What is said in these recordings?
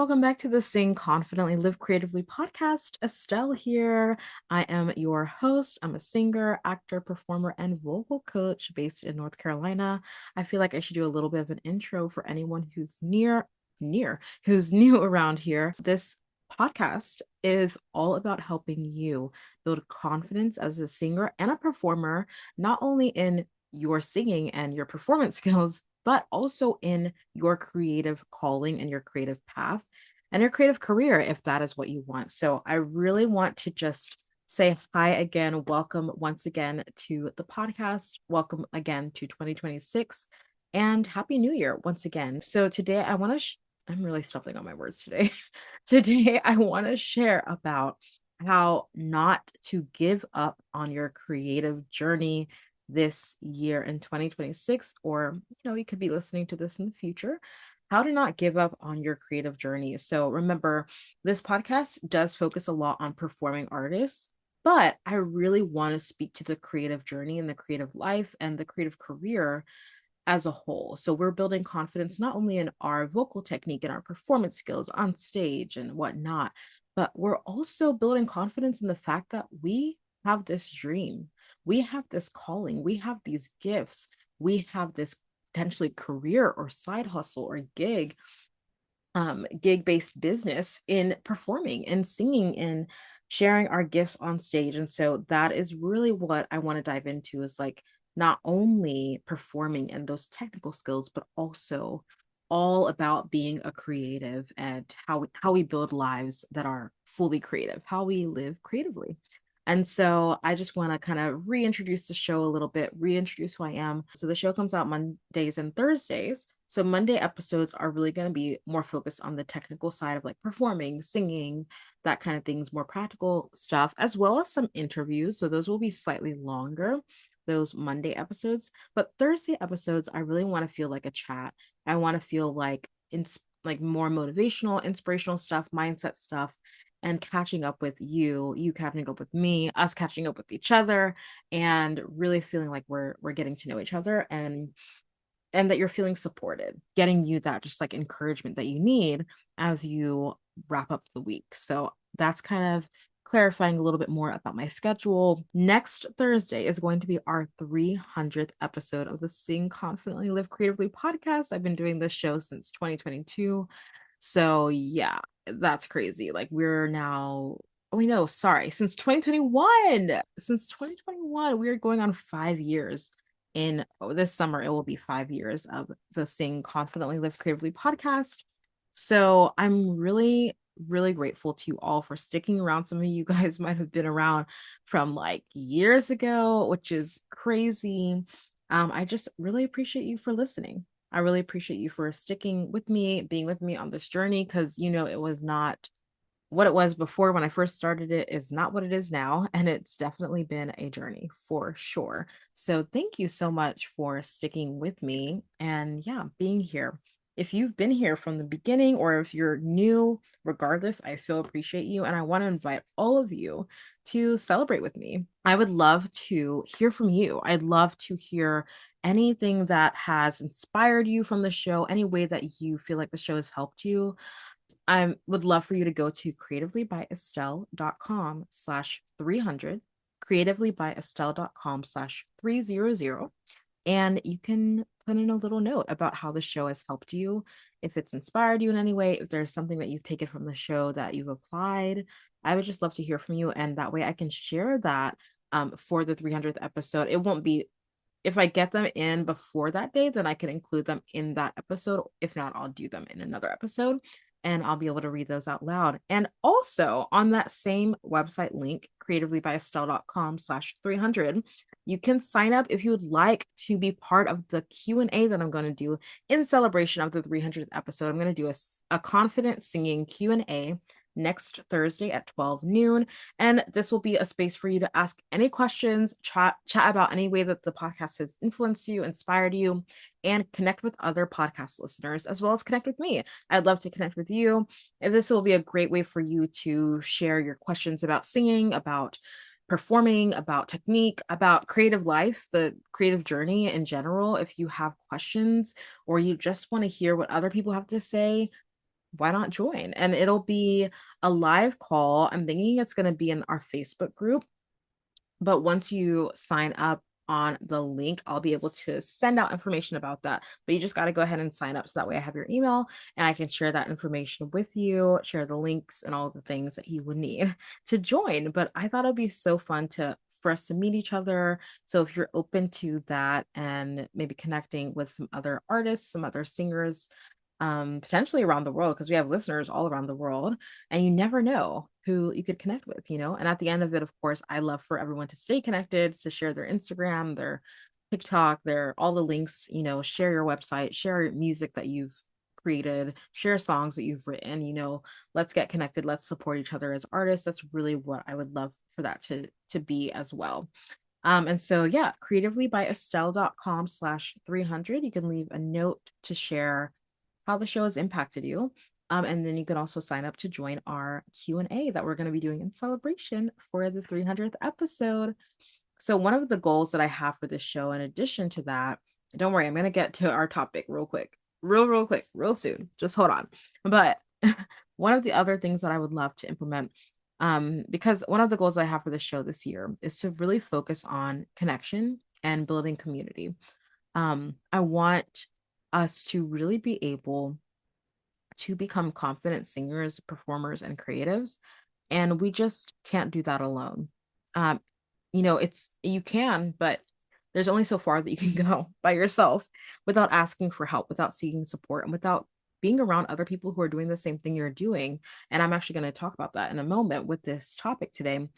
welcome back to the Sing Confidently Live Creatively podcast. Estelle here. I am your host. I'm a singer, actor, performer, and vocal coach based in North Carolina. I feel like I should do a little bit of an intro for anyone who's who's new around here. This podcast is all about helping you build confidence as a singer and a performer, not only in your singing and your performance skills, but also in your creative calling and your creative path and your creative career, if that is what you want. So I really want to just say hi again. Welcome once again to the podcast. Welcome again to 2026 and Happy New Year once again. So today I want to, I'm really stumbling on my words today. Today I want to share about how not to give up on your creative journey this year in 2026, or you could be listening to this in the future. How to not give up on your creative journey. So remember, this podcast does focus a lot on performing artists, but I really want to speak to the creative journey and the creative life and the creative career as a whole. So we're building confidence not only in our vocal technique and our performance skills on stage and whatnot, but we're also building confidence in the fact that we have this dream, we have this calling, we have these gifts, we have this potentially career or side hustle or gig based business in performing and singing and sharing our gifts on stage. And so that is really what I want to dive into, is like not only performing and those technical skills, but also all about being a creative and how we build lives that are fully creative, how we live creatively. And so I just want to kind of reintroduce the show a little bit, reintroduce who I am. So the show comes out Mondays and Thursdays. So Monday episodes are really going to be more focused on the technical side of like performing, singing, that kind of things, more practical stuff, as well as some interviews. So those will be slightly longer, those Monday episodes. But Thursday episodes, I really want to feel like a chat. I want to feel like like more motivational, inspirational stuff, mindset stuff, and catching up with you catching up with me, us catching up with each other, and really feeling like we're getting to know each other, and that you're feeling supported, getting you that just like encouragement that you need as you wrap up the week. So that's kind of clarifying a little bit more about my schedule. Next Thursday is going to be our 300th episode of the Sing Confidently Live Creatively podcast. I've been doing this show since 2022. So yeah, that's crazy. Like we're now, oh wait, no, sorry, since 2021. Since 2021, we are going on 5 years. In this summer, it will be 5 years of the Sing Confidently Live Creatively podcast. So I'm really, really grateful to you all for sticking around. Some of you guys might have been around from like years ago, which is crazy. I just really appreciate you for listening. I really appreciate you for sticking with me, being with me on this journey, because it was not what it was before when I first started. It is not what it is now. And it's definitely been a journey for sure. So thank you so much for sticking with me and yeah, being here. If you've been here from the beginning or if you're new, regardless, I so appreciate you. And I want to invite all of you to celebrate with me. I would love to hear from you. I'd love to hear anything that has inspired you from the show, any way that you feel like the show has helped you. I would love for you to go to creativelybyestelle.com/300, creativelybyestelle.com/300, and you can put in a little note about how the show has helped you, if it's inspired you in any way, if there's something that you've taken from the show that you've applied. I would just love to hear from you. And that way I can share that for the 300th episode. It won't be, if I get them in before that day, then I can include them in that episode. If not, I'll do them in another episode and I'll be able to read those out loud. And also on that same website link, creativelybyestelle.com/300, you can sign up if you would like to be part of the Q&A that I'm going to do in celebration of the 300th episode. I'm going to do a confident singing Q&A next Thursday at 12 noon. And this will be a space for you to ask any questions, chat about any way that the podcast has influenced you, inspired you, and connect with other podcast listeners, as well as connect with me. I'd love to connect with you. And this will be a great way for you to share your questions about singing, about performing, about technique, about creative life, the creative journey in general. If you have questions or you just want to hear what other people have to say, why not join? And it'll be a live call. I'm thinking it's going to be in our Facebook group, but once you sign up on the link, I'll be able to send out information about that. But you just got to go ahead and sign up so that way I have your email and I can share that information with you, share the links and all the things that you would need to join. But I thought it'd be so fun to for us to meet each other. So if you're open to that and maybe connecting with some other artists, some other singers, potentially around the world, because we have listeners all around the world, and you never know who you could connect with, you know? And at the end of it, of course, I love for everyone to stay connected, to share their Instagram, their TikTok, their all the links, you know, share your website, share music that you've created, share songs that you've written, you know, let's get connected, let's support each other as artists. That's really what I would love for that to be as well. And so yeah, creativelybyestelle.com/300. You can leave a note to share how the show has impacted you. And then you can also sign up to join our Q&A that we're going to be doing in celebration for the 300th episode. So one of the goals that I have for this show, in addition to that, don't worry, I'm going to get to our topic real quick, real quick, real soon. Just hold on. But one of the other things that I would love to implement, because one of the goals I have for the show this year is to really focus on connection and building community. I want us to really be able to become confident singers, performers, and creatives. And we just can't do that alone. Um, you know, it's you can, but there's only so far that you can go by yourself without asking for help, without seeking support, and without being around other people who are doing the same thing you're doing. And I'm actually going to talk about that in a moment with this topic today.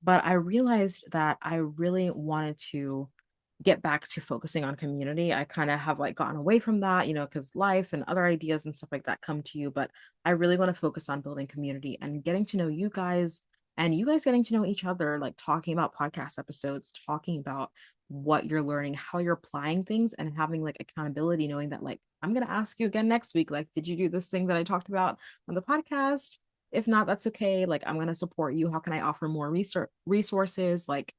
But I realized that I really wanted to get back to focusing on community. I kind of have like gotten away from that, you know, because life and other ideas and stuff like that come to you. But I really want to focus on building community and getting to know you guys and you guys getting to know each other, like talking about podcast episodes, talking about what you're learning, how you're applying things, and having like accountability, knowing that like I'm going to ask you again next week, like, did you do this thing that I talked about on the podcast? If not, that's okay. Like, I'm going to support you. How can I offer more resources? Like,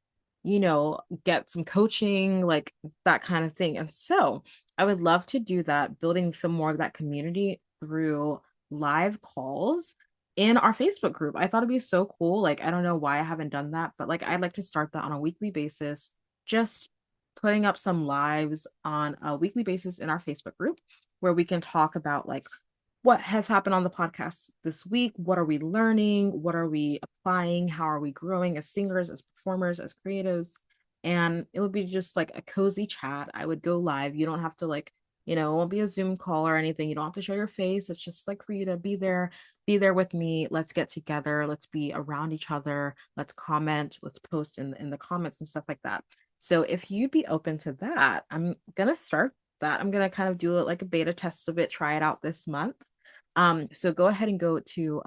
you know, get some coaching, like that kind of thing. And so I would love to do that, building some more of that community through live calls in our Facebook group. I thought it'd be so cool. Like, I don't know why I haven't done that, but like, I'd like to start that on a weekly basis, just putting up some lives on a weekly basis in our Facebook group where we can talk about like what has happened on the podcast this week. What are we learning? What are we applying? How are we growing as singers, as performers, as creatives? And it would be just like a cozy chat. I would go live. You don't have to like, you know, it won't be a Zoom call or anything. You don't have to show your face. It's just like for you to be there with me. Let's get together. Let's be around each other. Let's comment. Let's post in the comments and stuff like that. So if you'd be open to that, I'm gonna start that. I'm gonna kind of do it like a beta test of it, try it out this month. So go ahead and go to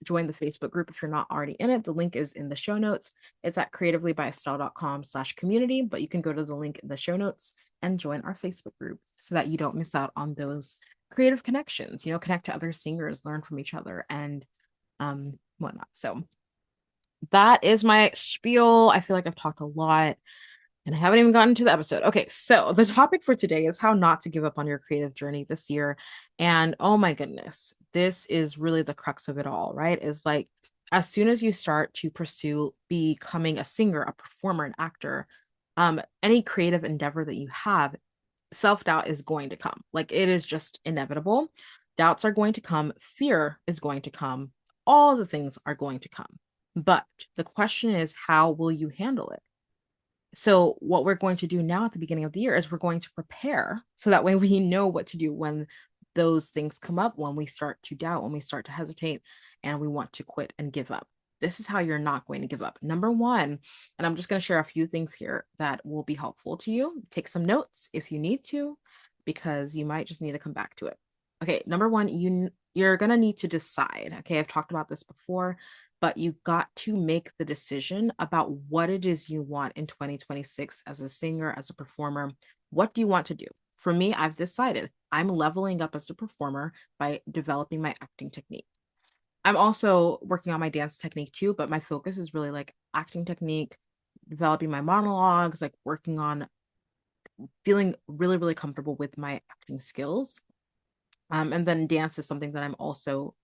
join the Facebook group if you're not already in it. The link is in the show notes. It's at creativelybyestelle.com/community, but you can go to the link in the show notes and join our Facebook group so that you don't miss out on those creative connections, you know, connect to other singers, learn from each other and whatnot. So that is my spiel. I feel like I've talked a lot and I haven't even gotten to the episode. Okay, so the topic for today is how not to give up on your creative journey this year. And oh my goodness, this is really the crux of it all, right? Is like as soon as you start to pursue becoming a singer, a performer, an actor, any creative endeavor that you have, self-doubt is going to come. Like it is just inevitable. Doubts are going to come, fear is going to come, all the things are going to come. But the question is, how will you handle it? So what we're going to do now at the beginning of the year is we're going to prepare so that way we know what to do when those things come up, when we start to doubt, when we start to hesitate, and we want to quit and give up. This is how you're not going to give up. Number one, and I'm just going to share a few things here that will be helpful to you. Take some notes if you need to, because you might just need to come back to it. Okay, number one, you're going to need to decide. Okay, I've talked about this before, but you got to make the decision about what it is you want in 2026 as a singer, as a performer. What do you want to do? For me, I've decided I'm leveling up as a performer by developing my acting technique. I'm also working on my dance technique too, but my focus is really like acting technique, developing my monologues, like working on feeling really, really comfortable with my acting skills. And then dance is something that I'm also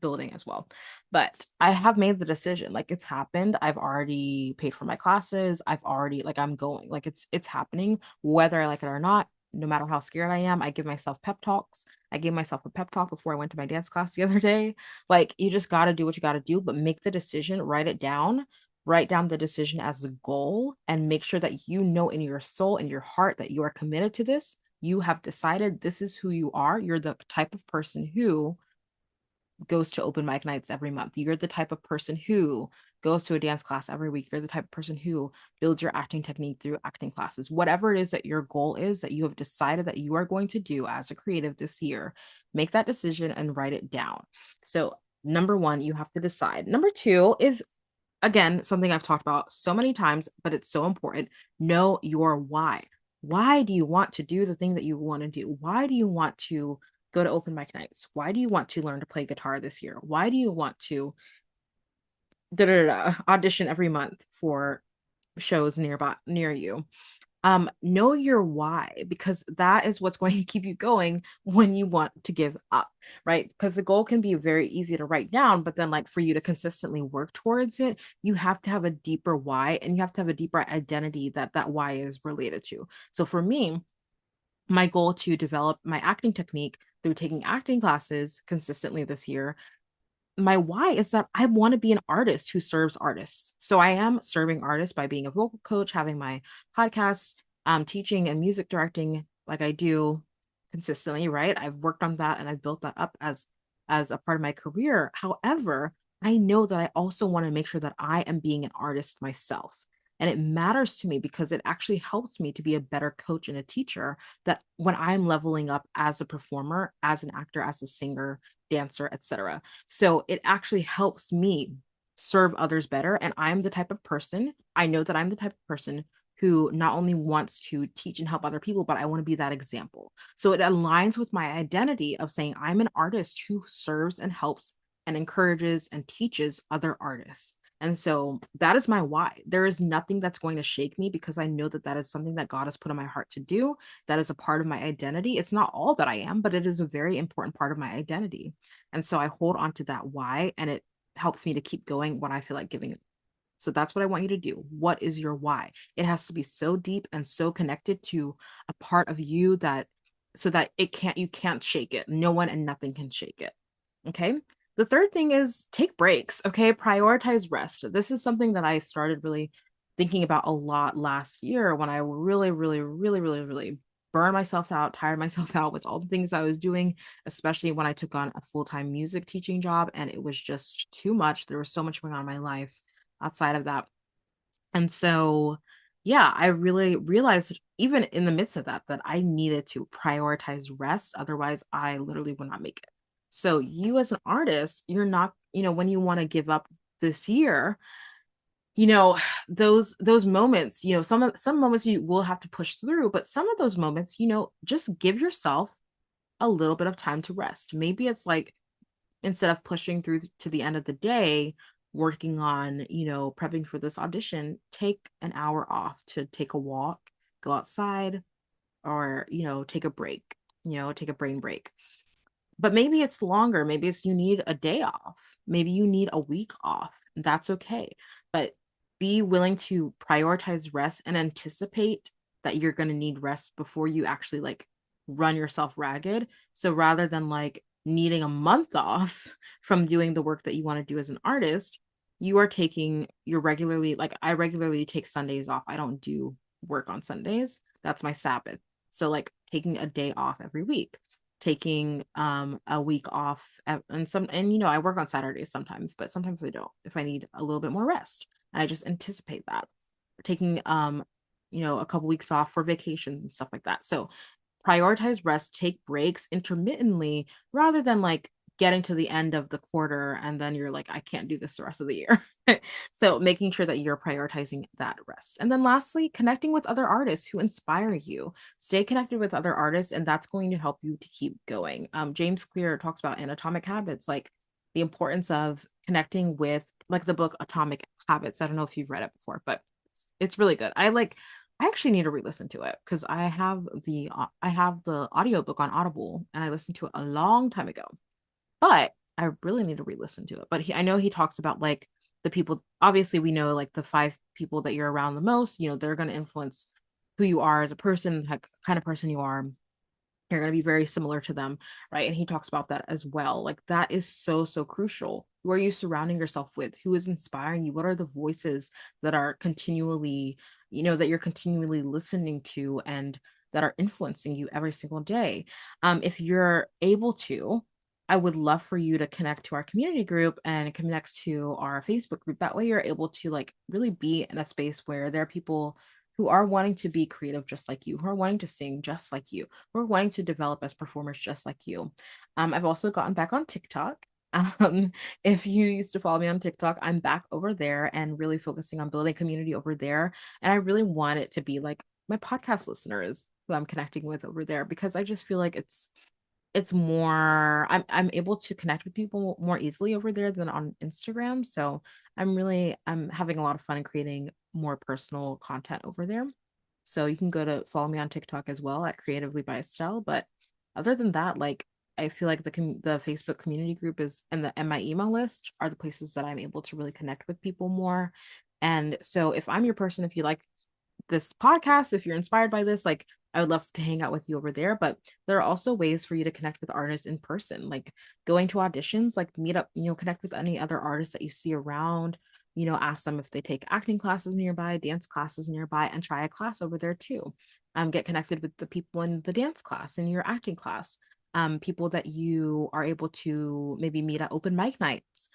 building as well. But I have made the decision. Like it's happened. I've already paid for my classes. I've already like I'm going. Like it's happening whether I like it or not. No matter how scared I am, I give myself pep talks. I gave myself a pep talk before I went to my dance class the other day. Like you just got to do what you got to do, but make the decision, write it down. Write down the decision as a goal and make sure that you know in your soul and your heart that you are committed to this. You have decided this is who you are. You're the type of person who goes to open mic nights every month. You're the type of person who goes to a dance class every week. You're the type of person who builds your acting technique through acting classes. Whatever it is that your goal is that you have decided that you are going to do as a creative this year, make that decision and write it down. So, number one, you have to decide. Number two is again something I've talked about so many times, but it's so important. Know your why. Why do you want to do the thing that you want to do? Why do you want to go to open mic nights? Why do you want to learn to play guitar this year? Why do you want to audition every month for shows nearby near you? Know your why, because that is what's going to keep you going when you want to give up, right? Because the goal can be very easy to write down, but then like for you to consistently work towards it, you have to have a deeper why, and you have to have a deeper identity that that why is related to. So for me, my goal to develop my acting technique through taking acting classes consistently this year, my why is that I want to be an artist who serves artists. So I am serving artists by being a vocal coach, having my podcast, teaching and music directing like I do consistently, right? I've worked on that and I've built that up as a part of my career. However, I know that I also want to make sure that I am being an artist myself. And it matters to me because it actually helps me to be a better coach and a teacher that when I'm leveling up as a performer, as an actor, as a singer, dancer, etc. So it actually helps me serve others better. And I'm the type of person, I know that I'm the type of person who not only wants to teach and help other people, but I want to be that example. So it aligns with my identity of saying I'm an artist who serves and helps and encourages and teaches other artists. And so that is my why. There is nothing that's going to shake me because I know that that is something that God has put in my heart to do. That is a part of my identity. It's not all that I am, but it is a very important part of my identity. And so I hold on to that why, and it helps me to keep going when I feel like giving it. So that's what I want you to do. What is your why? It has to be so deep and so connected to a part of you that so that you can't shake it. No one and nothing can shake it. Okay. The third thing is take breaks. Okay. Prioritize rest. This is something that I started really thinking about a lot last year when I really burned myself out, tired myself out with all the things I was doing, especially when I took on a full-time music teaching job and it was just too much. There was so much going on in my life outside of that. And so, yeah, I really realized even in the midst of that, that I needed to prioritize rest. Otherwise, I literally would not make it. So, you as an artist, you're not, when you want to give up this year, you know, those moments, some moments you will have to push through, but some of those moments, just give yourself a little bit of time to rest. Maybe it's like instead of pushing through to the end of the day working on prepping for this audition, take an hour off to take a walk, go outside, or take a break, take a brain break. But maybe it's longer, maybe it's you need a day off, maybe you need a week off. That's okay, but be willing to prioritize rest and anticipate that you're going to need rest before you actually like run yourself ragged. So rather than like needing a month off from doing the work that you want to do as an artist, you are taking your regularly, like I regularly take Sundays off. I don't do work on Sundays. That's my Sabbath. So like taking a day off every week, taking a week off and I work on Saturdays sometimes, but sometimes I don't if I need a little bit more rest. And I just anticipate that. Taking a couple weeks off for vacations and stuff like that. So prioritize rest, take breaks intermittently rather than like getting to the end of the quarter and then you're like, I can't do this the rest of the year. So making sure that you're prioritizing that rest. And then lastly, connecting with other artists who inspire you. Stay connected with other artists, and that's going to help you to keep going. James Clear talks about in Atomic Habits, like the importance of connecting with like the book Atomic Habits. I don't know if you've read it before, but it's really good. I actually need to re-listen to it because I have the audiobook on Audible and I listened to it a long time ago. But I really need to re-listen to it. But I know he talks about like the people, obviously we know like the five people that you're around the most, they're going to influence who you are as a person, like kind of person you are. You're going to be very similar to them, right? And he talks about that as well. Like that is so, so crucial. Who are you surrounding yourself with? Who is inspiring you? What are the voices that are continually, that you're continually listening to and that are influencing you every single day? If you're able to, I would love for you to connect to our community group and connect to our Facebook group. That way you're able to like really be in a space where there are people who are wanting to be creative just like you, who are wanting to sing just like you, who are wanting to develop as performers just like you. I've also gotten back on TikTok. If you used to follow me on TikTok, I'm back over there and really focusing on building community over there. And I really want it to be like my podcast listeners who I'm connecting with over there because I just feel like it's more I'm able to connect with people more easily over there than on Instagram. So I'm having a lot of fun creating more personal content over there. So you can go to follow me on TikTok as well at Creatively by Estelle. But other than that, like I feel like the Facebook community group is and my email list are the places that I'm able to really connect with people more. And so if I'm your person, if you like this podcast, if you're inspired by this, like I would love to hang out with you over there. But there are also ways for you to connect with artists in person, like going to auditions, like meet up, connect with any other artists that you see around, ask them if they take acting classes nearby, dance classes nearby, and try a class over there too. Get connected with the people in the dance class and your acting class, people that you are able to maybe meet at open mic nights,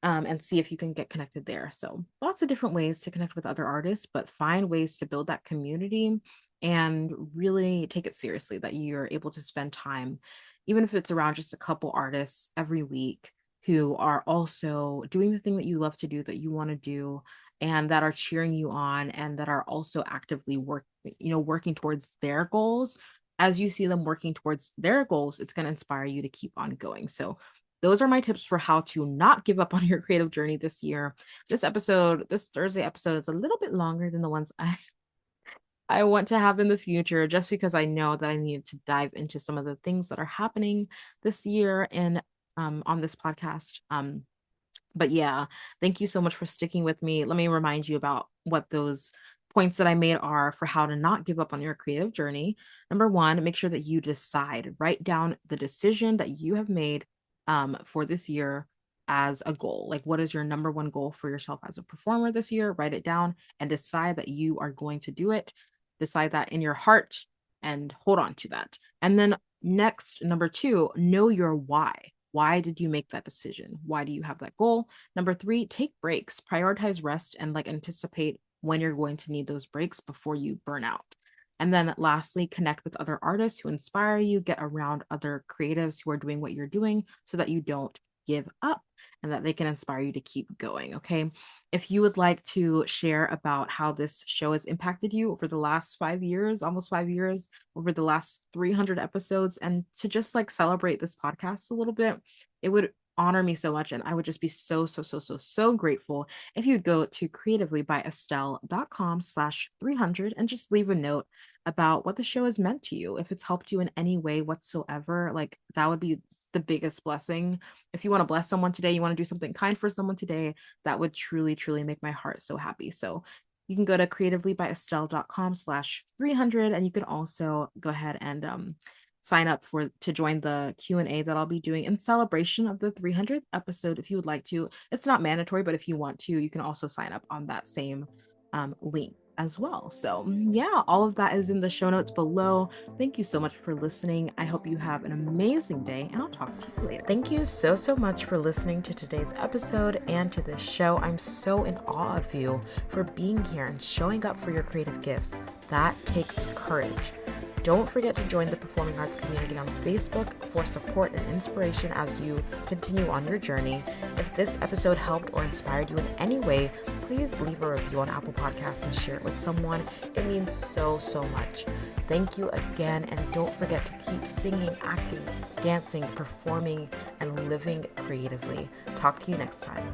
and see if you can get connected there. So lots of different ways to connect with other artists, but find ways to build that community and really take it seriously that you're able to spend time, even if it's around just a couple artists every week who are also doing the thing that you love to do, that you want to do, and that are cheering you on and that are also actively working towards their goals. As you see them working towards their goals, it's going to inspire you to keep on going. So those are my tips for how to not give up on your creative journey this year. This Thursday episode is a little bit longer than the ones I want to have in the future, just because I know that I need to dive into some of the things that are happening this year and on this podcast. But yeah, thank you so much for sticking with me. Let me remind you about what those points that I made are for how to not give up on your creative journey. Number one, make sure that you decide, write down the decision that you have made for this year as a goal. Like, what is your number one goal for yourself as a performer this year? Write it down and decide that you are going to do it. Decide that in your heart and hold on to that. And then next, number two, know your why. Why did you make that decision? Why do you have that goal? Number three, take breaks, prioritize rest, and like anticipate when you're going to need those breaks before you burn out. And then lastly, connect with other artists who inspire you, get around other creatives who are doing what you're doing so that you don't give up and that they can inspire you to keep going. Okay. If you would like to share about how this show has impacted you over the last 5 years, almost 5 years, over the last 300 episodes, and to just like celebrate this podcast a little bit, it would honor me so much. And I would just be so, so, so, so, so grateful if you'd go to creativelybyestelle.com/300 and just leave a note about what the show has meant to you. If it's helped you in any way whatsoever, like that would be the biggest blessing. If you want to bless someone today, you want to do something kind for someone today, that would truly, truly make my heart so happy. So you can go to creativelybyestelle.com/300 and you can also go ahead and sign up to join the Q&A that I'll be doing in celebration of the 300th episode if you would like to. It's not mandatory, but if you want to, you can also sign up on that same link as well. So yeah, all of that is in the show notes below. Thank you so much for listening. I hope you have an amazing day and I'll talk to you later. Thank you so, so much for listening to today's episode and to this show. I'm so in awe of you for being here and showing up for your creative gifts. That takes courage. Don't forget to join the Performing Arts community on Facebook for support and inspiration as you continue on your journey. If this episode helped or inspired you in any way, please leave a review on Apple Podcasts and share it with someone. It means so, so much. Thank you again, and don't forget to keep singing, acting, dancing, performing, and living creatively. Talk to you next time.